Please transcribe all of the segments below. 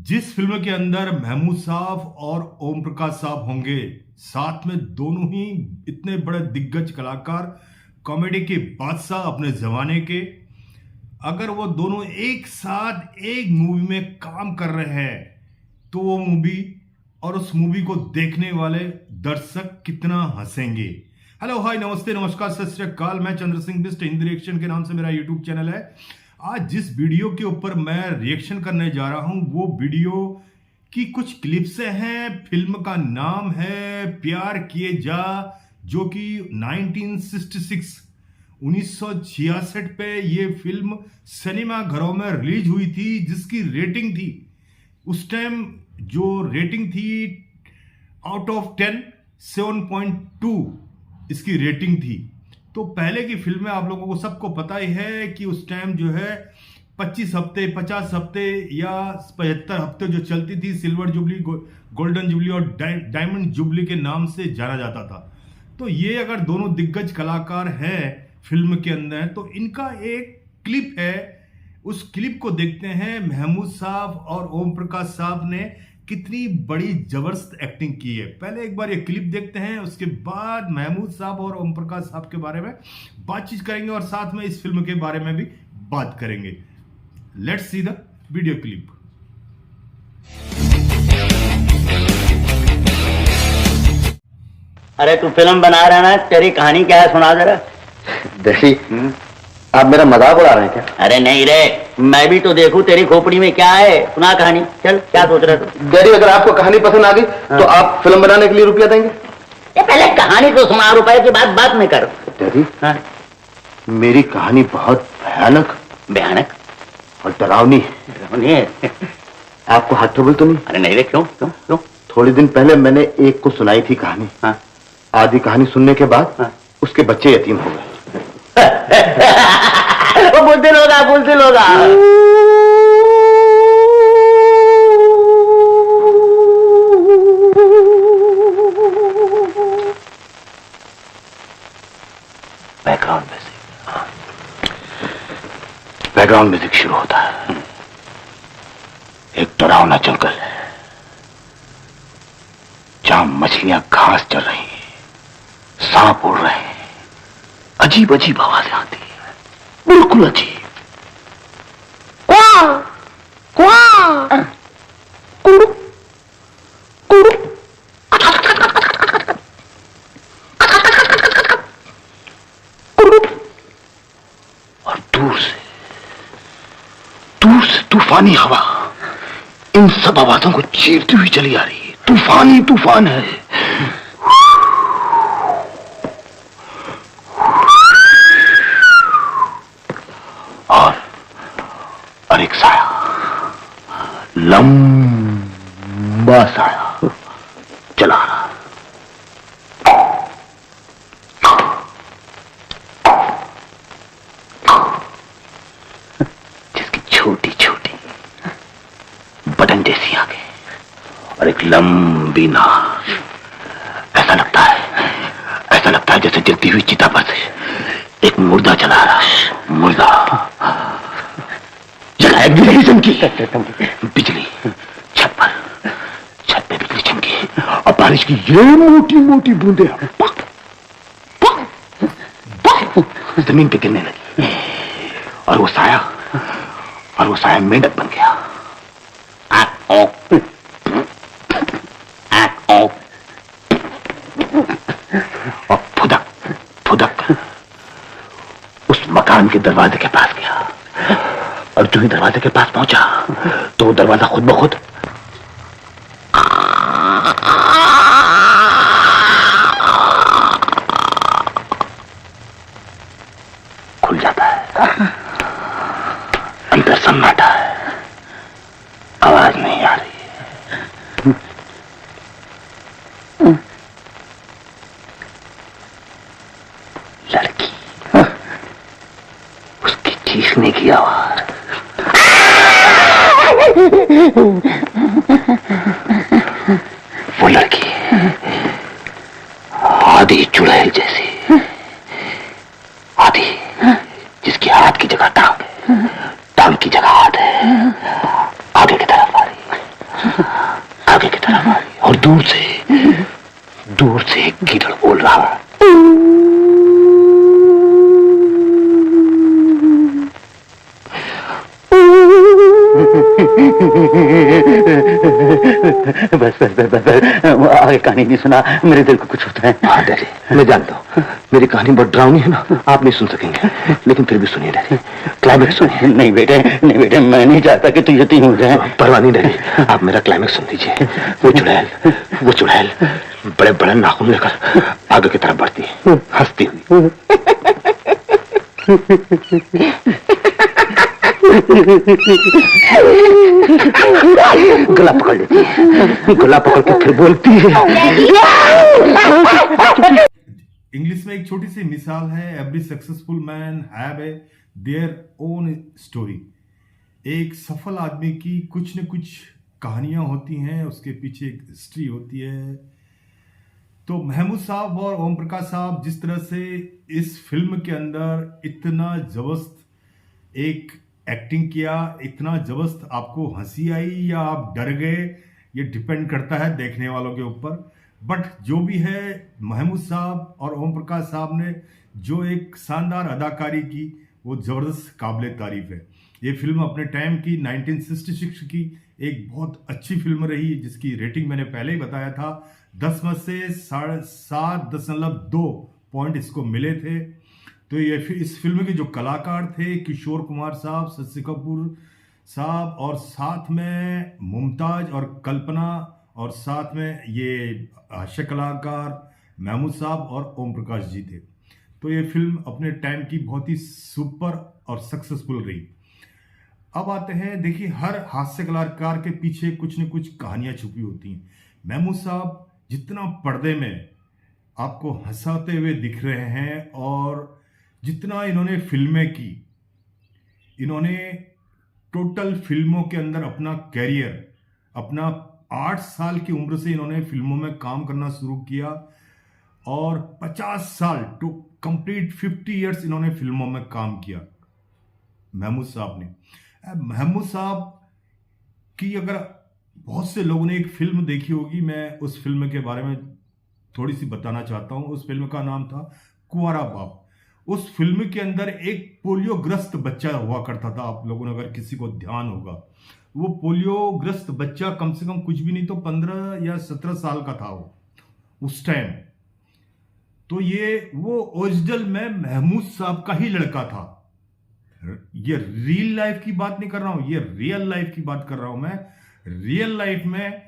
जिस फिल्म के अंदर महमूद साहब और ओम प्रकाश साहब होंगे, साथ में दोनों ही इतने बड़े दिग्गज कलाकार, कॉमेडी के बादशाह अपने जमाने के, अगर वो दोनों एक साथ एक मूवी में काम कर रहे हैं तो वो मूवी और उस मूवी को देखने वाले दर्शक कितना हंसेंगे। हेलो, हाय, नमस्ते, नमस्कार, सत श्री अकाल। मैं चंद्र सिंह बिस्ट, हिंदी रिएक्शन के नाम से मेरा यूट्यूब चैनल है। आज जिस वीडियो के ऊपर मैं रिएक्शन करने जा रहा हूं वो वीडियो की कुछ क्लिप्स हैं। फिल्म का नाम है प्यार किए जा, जो कि 1966 पे ये फिल्म सिनेमा घरों में रिलीज हुई थी, जिसकी रेटिंग थी उस टाइम, जो रेटिंग थी आउट ऑफ 10 7.2 इसकी रेटिंग थी। तो पहले की फिल्में आप लोगों को सबको पता ही है कि उस टाइम जो है 25 हफ्ते, 50 हफ्ते या 75 हफ्ते जो चलती थी, सिल्वर जुबली, गोल्डन जुबली और डायमंड जुबली के नाम से जाना जाता था। तो ये अगर दोनों दिग्गज कलाकार हैं फिल्म के अंदर, तो इनका एक क्लिप है, उस क्लिप को देखते हैं। महमूद साहब और ओम प्रकाश साहब ने कितनी बड़ी जबरदस्त एक्टिंग की है। पहले एक बार ये क्लिप देखते हैं, उसके बाद महमूद साहब और ओम प्रकाश साहब के बारे में बातचीत करेंगे और साथ में इस फिल्म के बारे में भी बात करेंगे। Let's see the video clip. अरे तू फिल्म बना रहा है ना, तेरी कहानी क्या है, सुना जरा। डैडी, आप मेरा मजाक उड़ा रहे हैं क्या? अरे नहीं रे, मैं भी तो देखूं तेरी खोपड़ी में क्या है, सुना कहानी। चल, क्या सोच रहे तू? डैडी, अगर आपको कहानी पसंद आ गई तो आप फिल्म बनाने के लिए रुपया देंगे? ये पहले कहानी तो सुना, रुपए की बात बात में कर। डैडी, हाँ? मेरी कहानी बहुत भयानक भयानक और डरावनी है। डरावनी है? आपको हाथ ट्रबल तो नहीं? अरे नहीं रे, क्यों क्यों क्यों? थोड़े दिन पहले मैंने एक को सुनाई थी कहानी। हाँ? आधी कहानी सुनने के बाद हाँ? उसके बच्चे यतीम हो गए। वो बुलदिल होगा, बुलदिल होगा। बैकग्राउंड म्यूजिक शुरू होता है। एक डरावना जंगल है जहां मछलियां घास चल रही हैं, सांप उड़ रहे हैं, अजीब अजीब आवाजें आती हैं, बिल्कुल अजीब। क्वां, क्वां, कुड़ु, कुड़ु, कुड़ु। और दूर से तूफानी हवा इन सब आवाजों को चीरती हुई चली आ रही है। तूफान ही तूफान है। और एक साया, लंबा साया चला रहा। जिसकी छोटी छोटी बटन जैसी आंखें और एक लंबी नाक। ऐसा लगता है जैसे जलती हुई चिता पर से एक मुर्दा चला रहा है। मुर्दा जगह बिजली चमकी, बिजली छत पे बिजली चमकी और बारिश की ये मोटी मोटी बूंदें पक पक पक जमीन पे गिरने लगी। और वो साया मेंढक बन गया। और फुदक उस मकान के दरवाजे के पास गया। और जो ही दरवाजे के पास पहुंचा तो वो दरवाजा खुद ब खुद खुल जाता है। अंदर सन्नाटा है, आवाज नहीं आ रही है। लड़की, उसकी चीखने की आवाज। वो लड़की आधी चुड़ैल जैसी, आधी जिसकी हाथ की जगह टांग है, टांग की जगह हाथ है, आगे की तरफ आ रही। आगे की तरफ, और दूर से एक गीदड़ बोल रहा। बस बस बस बस आगे कहानी नहीं सुना, मेरे दिल को कुछ होता है। हाँ डैडी, मैं जानता हूँ मेरी कहानी बहुत डरावनी है ना, आप नहीं सुन सकेंगे, लेकिन फिर भी सुनिए डैडी, क्लाइमेक्स सुनिए। नहीं बेटे, मैं नहीं चाहता कि तू यतीम हो जाए। परवाह नहीं डैडी, आप मेरा क्लाइमेक्स सुन लीजिए। वो चुड़ैल बड़े बड़े नाखून लेकर आगे की तरफ बढ़ती है, हंसती हुई। गला पकड़ लेती है, गला पकड़ के फिर बोलती है। इंग्लिश में एक छोटी सी मिसाल है, every successful man have a their own story. एक सफल आदमी की कुछ न कुछ कहानियां होती हैं, उसके पीछे एक हिस्ट्री होती है। तो महमूद साहब और ओम प्रकाश साहब जिस तरह से इस फिल्म के अंदर इतना जबरदस्त एक एक्टिंग किया, इतना जबरदस्त आपको हंसी आई या आप डर गए, ये डिपेंड करता है देखने वालों के ऊपर। बट जो भी है, महमूद साहब और ओम प्रकाश साहब ने जो एक शानदार अदाकारी की, वो जबरदस्त काबिल तारीफ है। ये फिल्म अपने टाइम की 1966 की एक बहुत अच्छी फिल्म रही, जिसकी रेटिंग मैंने पहले ही बताया था, 10 में से 7.2 पॉइंट इसको मिले थे। तो ये इस फिल्म के जो कलाकार थे, किशोर कुमार साहब, शशि कपूर साहब, और साथ में मुमताज और कल्पना, और साथ में ये हास्य कलाकार महमूद साहब और ओम प्रकाश जी थे। तो ये फिल्म अपने टाइम की बहुत ही सुपर और सक्सेसफुल रही। अब आते हैं, देखिए हर हास्य कलाकार के पीछे कुछ न कुछ कहानियां छुपी होती हैं। महमूद साहब जितना पर्दे में आपको हंसाते हुए दिख रहे हैं, और जितना इन्होंने फिल्में की, इन्होंने टोटल फिल्मों के अंदर अपना कैरियर, अपना 8 साल की उम्र से इन्होंने फिल्मों में काम करना शुरू किया, और 50 साल टू कंप्लीट 50 इयर्स इन्होंने फिल्मों में काम किया महमूद साहब ने। महमूद साहब की अगर बहुत से लोगों ने एक फिल्म देखी होगी, मैं उस फिल्म के बारे में थोड़ी सी बताना चाहता हूं। उस फिल्म का नाम था कुंवारा बाप। उस फिल्म के अंदर एक पोलियोग्रस्त बच्चा हुआ करता था, आप लोगों ने अगर किसी को ध्यान होगा। वो पोलियोग्रस्त बच्चा कम से कम कुछ भी नहीं तो 15 या 17 साल का था वो उस टाइम। तो ये वो ओरिजिनल में महमूद साहब का ही लड़का था। ये रियल लाइफ की बात नहीं कर रहा हूं, ये रियल लाइफ की बात कर रहा हूं मैं। रियल लाइफ में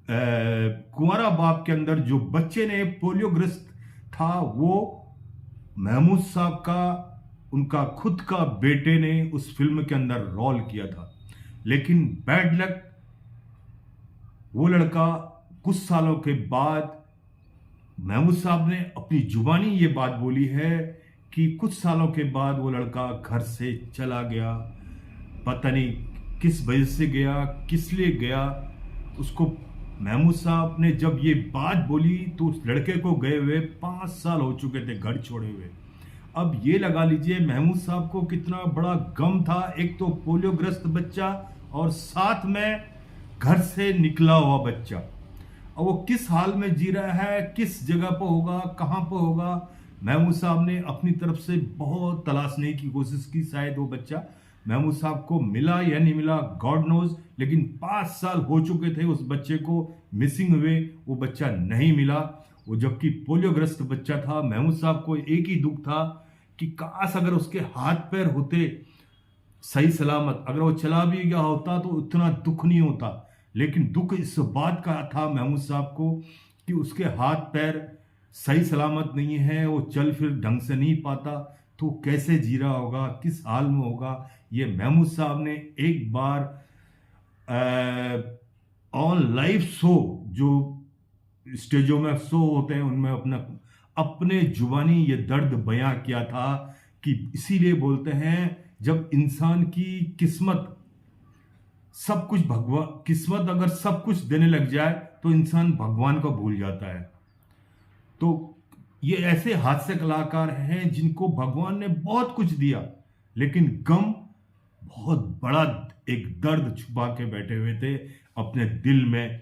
कुंवारा बाप के अंदर जो बच्चे ने पोलियोग्रस्त था, वो महमूद साहब का, उनका खुद का बेटे ने उस फिल्म के अंदर रोल किया था। लेकिन बैड लक, वो लड़का कुछ सालों के बाद, महमूद साहब ने अपनी जुबानी ये बात बोली है कि कुछ सालों के बाद वो लड़का घर से चला गया। पता नहीं किस वजह से गया, किस लिए गया। उसको महमूद साहब ने जब ये बात बोली तो उस लड़के को गए हुए 5 साल हो चुके थे, घर छोड़े हुए। अब ये लगा लीजिए महमूद साहब को कितना बड़ा गम था, एक तो पोलियोग्रस्त बच्चा और साथ में घर से निकला हुआ बच्चा। और वो किस हाल में जी रहा है, किस जगह पर होगा, कहाँ पर होगा। महमूद साहब ने अपनी तरफ से बहुत तलाशने की कोशिश की, शायद वो बच्चा महमूद साहब को मिला या नहीं मिला, गॉड नोज। लेकिन 5 साल हो चुके थे उस बच्चे को मिसिंग हुए, वो बच्चा नहीं मिला। वो जबकि पोलियोग्रस्त बच्चा था। महमूद साहब को एक ही दुख था कि काश अगर उसके हाथ पैर होते सही सलामत, अगर वो चला भी गया होता तो उतना दुख नहीं होता। लेकिन दुख इस बात का था महमूद साहब को कि उसके हाथ पैर सही सलामत नहीं है, वो चल फिर ढंग से नहीं पाता, तो कैसे जी रहा होगा, किस हाल में होगा। ये महमूद साहब ने एक बार ऑन लाइव शो, जो स्टेजों में शो होते हैं, उनमें अपने जुबानी ये दर्द बयां किया था कि इसीलिए बोलते हैं जब इंसान की किस्मत सब कुछ किस्मत अगर सब कुछ देने लग जाए तो इंसान भगवान को भूल जाता है। तो ये ऐसे हास्य कलाकार हैं जिनको भगवान ने बहुत कुछ दिया, लेकिन गम बहुत बड़ा एक दर्द छुपा के बैठे हुए थे। अपने दिल में,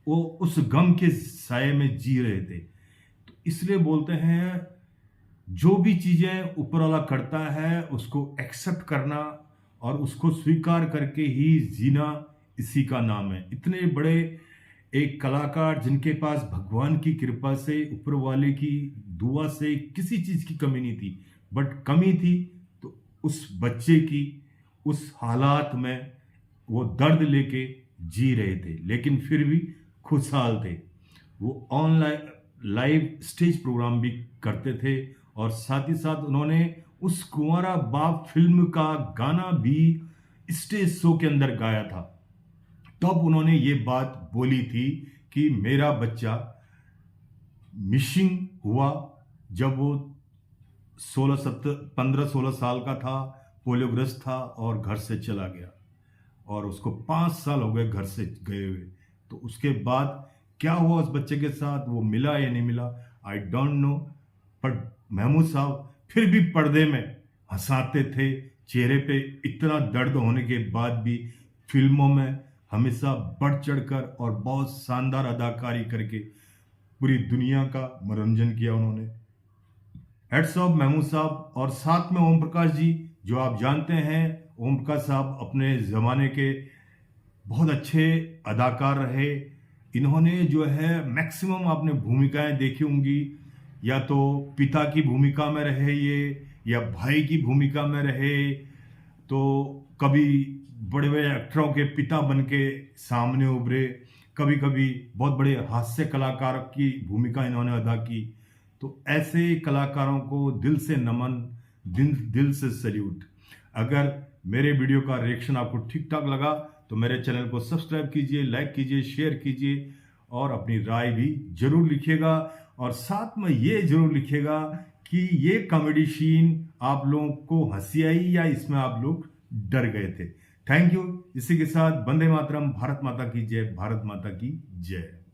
वो उस गम के साये में जी रहे थे। तो इसलिए बोलते हैं जो भी चीजें ऊपर वाला करता है उसको एक्सेप्ट करना और उसको स्वीकार करके ही जीना, इसी का नाम है। इतने बड़े एक कलाकार जिनके पास भगवान की कृपा से, ऊपर वाले की दुआ से किसी चीज की कमी नहीं थी, बट कमी थी तो उस बच्चे की, उस हालात में वो दर्द लेके जी रहे थे, लेकिन फिर भी खुशहाल थे। वो ऑनलाइन लाइव स्टेज प्रोग्राम भी करते थे और साथ ही साथ उन्होंने उस कुंवारा बाप फिल्म का गाना भी स्टेज शो के अंदर गाया था। तब उन्होंने ये बात बोली थी कि मेरा बच्चा मिसिंग हुआ जब वो 15-16 साल का था, पोलियोग्रस्त था और घर से चला गया, और उसको 5 साल हो गए घर से गए हुए। तो उसके बाद क्या हुआ उस बच्चे के साथ, वो मिला या नहीं मिला, आई डोंट नो। पर महमूद साहब फिर भी पर्दे में हंसाते थे, चेहरे पे इतना दर्द होने के बाद भी फिल्मों में हमेशा बढ़ चढ़कर और बहुत शानदार अदाकारी करके पूरी दुनिया का मनोरंजन किया उन्होंने। हेड्स ऑफ महमूद साहब। और साथ में ओम प्रकाश जी, जो आप जानते हैं, ओम प्रकाश साहब अपने ज़माने के बहुत अच्छे अदाकार रहे। इन्होंने जो है मैक्सिमम आपने भूमिकाएं देखी होंगी, या तो पिता की भूमिका में रहे ये, या भाई की भूमिका में रहे, तो कभी बड़े बड़े एक्टरों के पिता बन के सामने उभरे, कभी कभी बहुत बड़े हास्य कलाकार की भूमिका इन्होंने अदा की। तो ऐसे कलाकारों को दिल से नमन, दिल से सैल्यूट। अगर मेरे वीडियो का रिएक्शन आपको ठीक ठाक लगा तो मेरे चैनल को सब्सक्राइब कीजिए, लाइक कीजिए, शेयर कीजिए और अपनी राय भी जरूर लिखिएगा। और साथ में ये जरूर लिखिएगा कि ये कॉमेडी सीन आप लोगों को हंसी आई या इसमें आप लोग डर गए थे। Thank you. इसी के साथ वंदे मातरम, भारत माता की जय, भारत माता की जय।